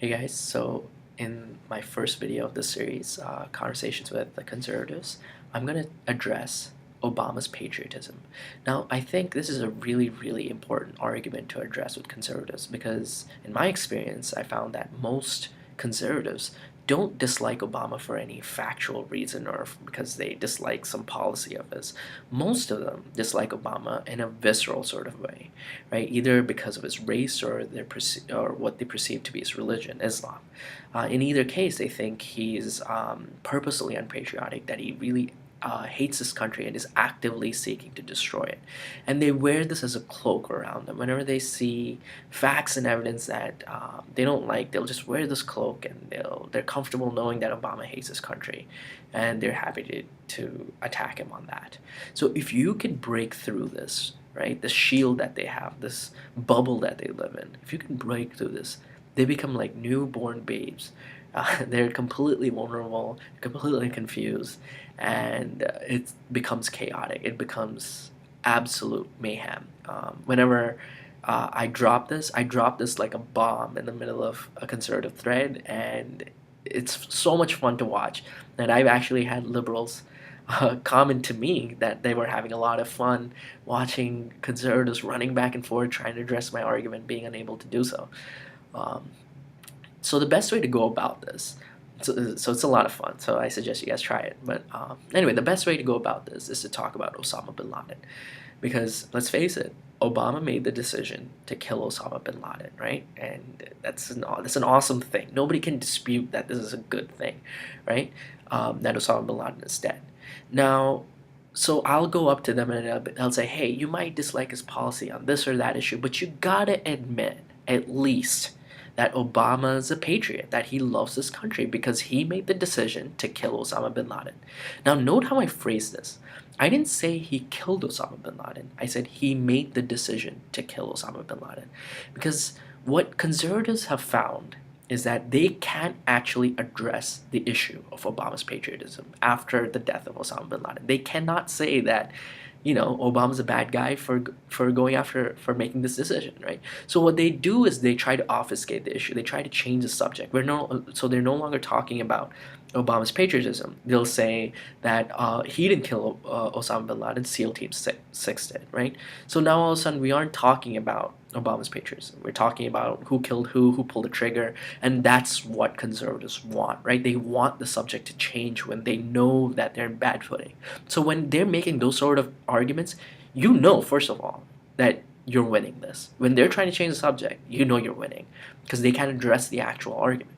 Hey guys, so in my first video of this series, Conversations with the Conservatives, I'm going to address Obama's patriotism. Now, I think this is a really important argument to address with conservatives because, in my experience, I found that most conservatives don't dislike Obama for any factual reason or because they dislike some policy of his. Most of them dislike Obama in a visceral sort of way, right? Either because of his race or or what they perceive to be his religion, Islam. In either case, they think he's purposely unpatriotic, that he really hates his country and is actively seeking to destroy it. And they wear this as a cloak around them. Whenever they see facts and evidence that they don't like, they'll just wear this cloak and they're comfortable knowing that Obama hates his country, and they're happy to attack him on that. So if you can break through this, right, the shield that they have, this bubble that they live in, if you can break through this, they become like newborn babes. They're completely vulnerable, completely confused, and it becomes chaotic. It becomes absolute mayhem. Whenever I drop this like a bomb in the middle of a conservative thread, and it's so much fun to watch. And I've actually had liberals comment to me that they were having a lot of fun watching conservatives running back and forth trying to address my argument, being unable to do so. Um, so the best way to go about this, so it's a lot of fun. So I suggest you guys try it. But anyway, the best way to go about this is to talk about Osama bin Laden, because let's face it, Obama made the decision to kill Osama bin Laden, right? And that's an awesome thing. Nobody can dispute that this is a good thing, right? That Osama bin Laden is dead. Now, so I'll go up to them and I'll say, hey, you might dislike his policy on this or that issue, but you gotta admit, at least, that Obama is a patriot, that he loves this country because he made the decision to kill Osama bin Laden. Now, note how I phrased this. I didn't say he killed Osama bin Laden. I said he made the decision to kill Osama bin Laden. Because what conservatives have found is that they can't actually address the issue of Obama's patriotism after the death of Osama bin Laden. They cannot say that, Obama's a bad guy for going after for making this decision, right? So what they do is they try to obfuscate the issue. They try to change the subject. So they're no longer talking about Obama's patriotism. They'll say that he didn't kill Osama bin Laden, SEAL Team 6 did, right? So now all of a sudden we aren't talking about Obama's patriotism. We're talking about who killed who pulled the trigger, and that's what conservatives want, right? They want the subject to change when they know that they're in bad footing. So when they're making those sort of arguments, first of all, that you're winning this. When they're trying to change the subject, you're winning because they can't address the actual argument.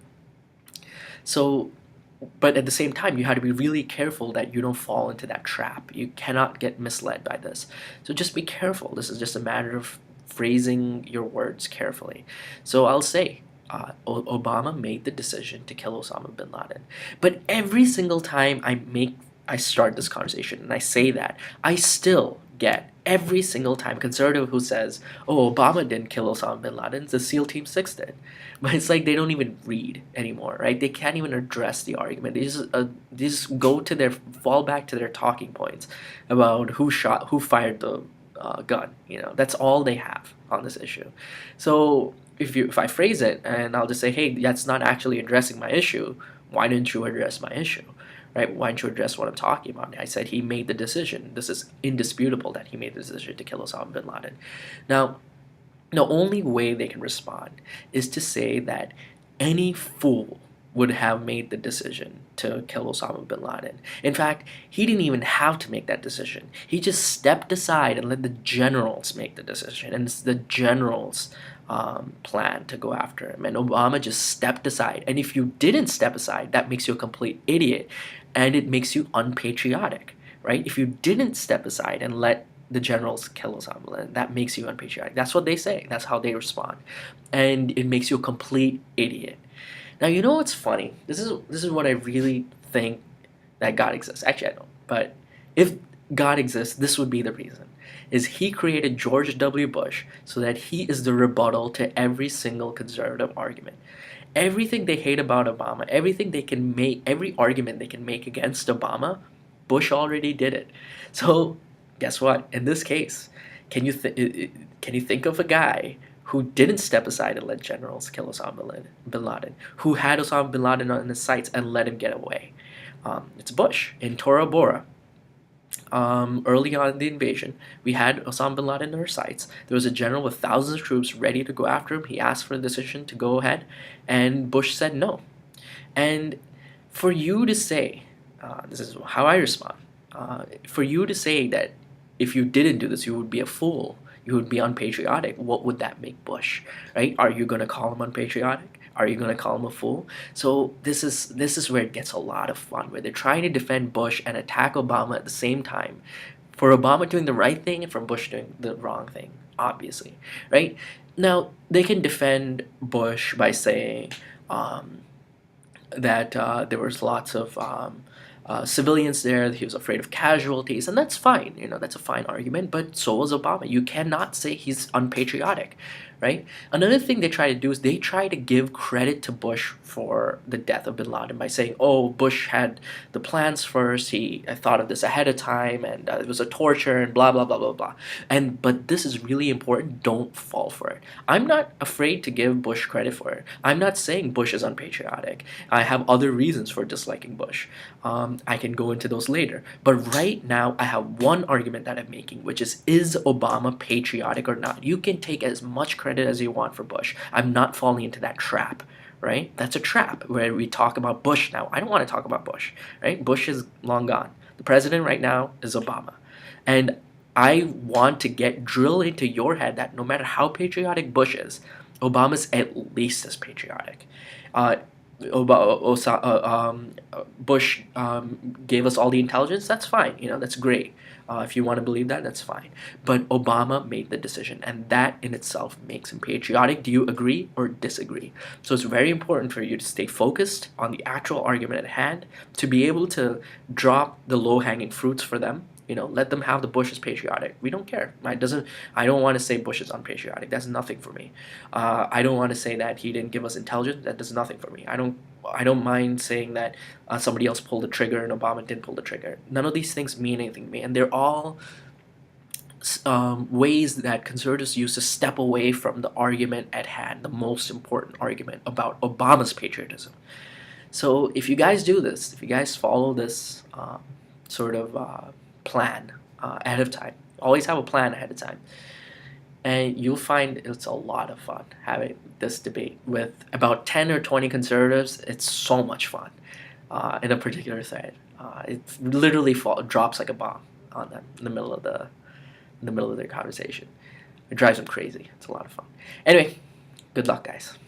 So, but at the same time, you have to be really careful that you don't fall into that trap. You cannot get misled by this. So just be careful. This is just a matter of phrasing your words carefully. So I'll say, Obama made the decision to kill Osama bin Laden. But every single time I start this conversation and I say that, I still get every single time conservative who says, "Oh, Obama didn't kill Osama bin Laden, the SEAL Team 6 did." But it's like they don't even read anymore, right? They can't even address the argument. They just fall back to their talking points about who fired the gun. That's all they have on this issue. So if I phrase it and I'll just say, hey, that's not actually addressing my issue, why didn't you address my issue? Right? Why don't you address what I'm talking about? I said he made the decision. This is indisputable that he made the decision to kill Osama bin Laden. Now, the only way they can respond is to say that any fool would have made the decision to kill Osama bin Laden. In fact, he didn't even have to make that decision. He just stepped aside and let the generals make the decision. And it's the generals' plan to go after him. And Obama just stepped aside. And if you didn't step aside, that makes you a complete idiot. And it makes you unpatriotic, right? If you didn't step aside and let the generals kill Osama bin Laden, that makes you unpatriotic. That's what they say. That's how they respond. And it makes you a complete idiot. Now, you know what's funny? This is what I really think that God exists. Actually, I don't. But if God exists, this would be the reason. Is he created George W. Bush so that he is the rebuttal to every single conservative argument. Everything they hate about Obama, every argument they can make against Obama, Bush already did it. So guess what? In this case, can you think of a guy who didn't step aside and let generals kill Osama bin Laden, who had Osama bin Laden on his sights and let him get away. It's Bush in Tora Bora. Early on in the invasion, we had Osama bin Laden in our sights. There was a general with thousands of troops ready to go after him. He asked for a decision to go ahead, and Bush said no. And for you to say, this is how I respond, for you to say that if you didn't do this, you would be a fool, you would be unpatriotic, what would that make Bush, right? Are you going to call him unpatriotic? Are you going to call him a fool? So this is where it gets a lot of fun, where they're trying to defend Bush and attack Obama at the same time, for Obama doing the right thing and for Bush doing the wrong thing, obviously, right? Now, they can defend Bush by saying, that there was lots of civilians there. He was afraid of casualties, and that's fine. That's a fine argument. But so was Obama. You cannot say he's unpatriotic, right? Another thing they try to do is they try to give credit to Bush for the death of bin Laden by saying, "Oh, Bush had the plans first. He thought of this ahead of time, and it was a torture, and blah blah blah blah blah." But this is really important. Don't fall for it. I'm not afraid to give Bush credit for it. I'm not saying Bush is unpatriotic. I have other reasons for disliking Bush. I can go into those later. But right now, I have one argument that I'm making, which is Obama patriotic or not? You can take as much credit as you want for Bush. I'm not falling into that trap, right? That's a trap where we talk about Bush now. I don't want to talk about Bush, right? Bush is long gone. The president right now is Obama. And I want to drill into your head that no matter how patriotic Bush is, Obama's at least as patriotic. Bush gave us all the intelligence. That's fine. That's great. If you want to believe that, that's fine. But Obama made the decision, and that in itself makes him patriotic. Do you agree or disagree? So it's very important for you to stay focused on the actual argument at hand, to be able to drop the low-hanging fruits for them. Let them have the Bush is patriotic. We don't care. I don't want to say Bush is unpatriotic. That's nothing for me. I don't want to say that he didn't give us intelligence. That does nothing for me. I don't mind saying that somebody else pulled the trigger and Obama didn't pull the trigger. None of these things mean anything to me, and they're all ways that conservatives use to step away from the argument at hand, the most important argument about Obama's patriotism. So if you guys do this, if you guys follow this sort of plan ahead of time, always have a plan ahead of time, and you'll find it's a lot of fun having this debate with about 10 or 20 conservatives. It's so much fun in a particular thread. It literally drops like a bomb on them in the middle of their conversation. It drives them crazy. It's a lot of fun. Anyway, good luck, guys.